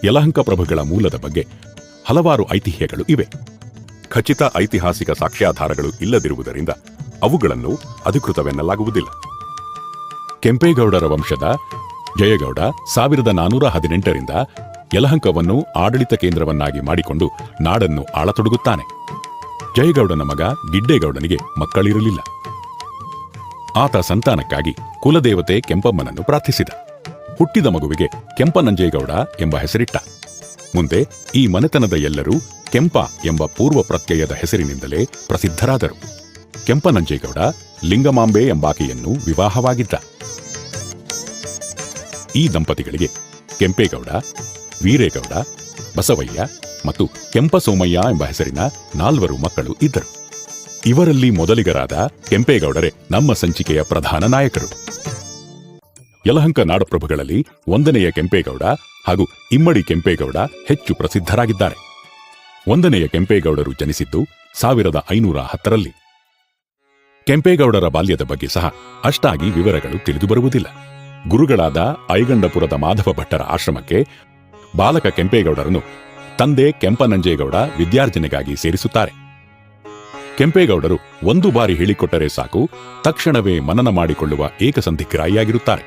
ಯಲಹಂಕ ಪ್ರಭುಗಳ ಮೂಲದ ಬಗ್ಗೆ ಹಲವಾರು ಐತಿಹ್ಯಗಳು ಇವೆ. ಖಚಿತ ಐತಿಹಾಸಿಕ ಸಾಕ್ಷ್ಯಾಧಾರಗಳು ಇಲ್ಲದಿರುವುದರಿಂದ ಅವುಗಳನ್ನು ಅಧಿಕೃತವೆನ್ನಲಾಗುವುದಿಲ್ಲ. ಕೆಂಪೇಗೌಡರ ವಂಶದ ಜಯಗೌಡ 1418ರಿಂದ ಯಲಹಂಕವನ್ನು ಆಡಳಿತ ಕೇಂದ್ರವನ್ನಾಗಿ ಮಾಡಿಕೊಂಡು ನಾಡನ್ನು ಆಳತೊಡಗುತ್ತಾನೆ. ಜಯಗೌಡನ ಮಗ ಗಿಡ್ಡೇಗೌಡನಿಗೆ ಮಕ್ಕಳಿರಲಿಲ್ಲ. ಆತ ಸಂತಾನಕ್ಕಾಗಿ ಕುಲದೇವತೆ ಕೆಂಪಮ್ಮನನ್ನು ಪ್ರಾರ್ಥಿಸಿದ. ಹುಟ್ಟಿದ ಮಗುವಿಗೆ ಕೆಂಪನಂಜೇಗೌಡ ಎಂಬ ಹೆಸರಿಟ್ಟ. ಮುಂದೆ ಈ ಮನೆತನದ ಎಲ್ಲರೂ ಕೆಂಪ ಎಂಬ ಪೂರ್ವ ಪ್ರತ್ಯಯದ ಹೆಸರಿನಿಂದಲೇ ಪ್ರಸಿದ್ಧರಾದರು. ಕೆಂಪನಂಜೇಗೌಡ ಲಿಂಗಮಾಂಬೆ ಎಂಬಾಕೆಯನ್ನು ವಿವಾಹವಾಗಿದ್ದ. ಈ ದಂಪತಿಗಳಿಗೆ ಕೆಂಪೇಗೌಡ, ವೀರೇಗೌಡ, ಬಸವಯ್ಯ ಮತ್ತು ಕೆಂಪಸೋಮಯ್ಯ ಎಂಬ ಹೆಸರಿನ 4 ಮಕ್ಕಳು ಇದ್ದರು. ಇವರಲ್ಲಿ ಮೊದಲಿಗರಾದ ಕೆಂಪೇಗೌಡರೇ ನಮ್ಮ ಸಂಚಿಕೆಯ ಪ್ರಧಾನ ನಾಯಕರು. ಯಲಹಂಕ ನಾಡಪ್ರಭುಗಳಲ್ಲಿ 1ನೆಯ ಕೆಂಪೇಗೌಡ ಹಾಗೂ ಇಮ್ಮಡಿ ಕೆಂಪೇಗೌಡ ಹೆಚ್ಚು ಪ್ರಸಿದ್ಧರಾಗಿದ್ದಾರೆ. 1ನೆಯ ಕೆಂಪೇಗೌಡರು ಜನಿಸಿದ್ದು 1510ರಲ್ಲಿ. ಕೆಂಪೇಗೌಡರ ಬಾಲ್ಯದ ಬಗ್ಗೆ ಸಹ ಅಷ್ಟಾಗಿ ವಿವರಗಳು ತಿಳಿದುಬರುವುದಿಲ್ಲ. ಗುರುಗಳಾದ ಐಗಂಡಪುರದ ಮಾಧವ ಭಟ್ಟರ ಆಶ್ರಮಕ್ಕೆ ಬಾಲಕ ಕೆಂಪೇಗೌಡರನ್ನು ತಂದೆ ಕೆಂಪನಂಜೇಗೌಡ ವಿದ್ಯಾರ್ಜನೆಗಾಗಿ ಸೇರಿಸುತ್ತಾರೆ. ಕೆಂಪೇಗೌಡರು 1 ಬಾರಿ ಹೇಳಿಕೊಟ್ಟರೆ ಸಾಕು, ತಕ್ಷಣವೇ ಮನನ ಮಾಡಿಕೊಳ್ಳುವ ಏಕಸಂಧಿಗ್ರಾಹಿಯಾಗಿರುತ್ತಾರೆ.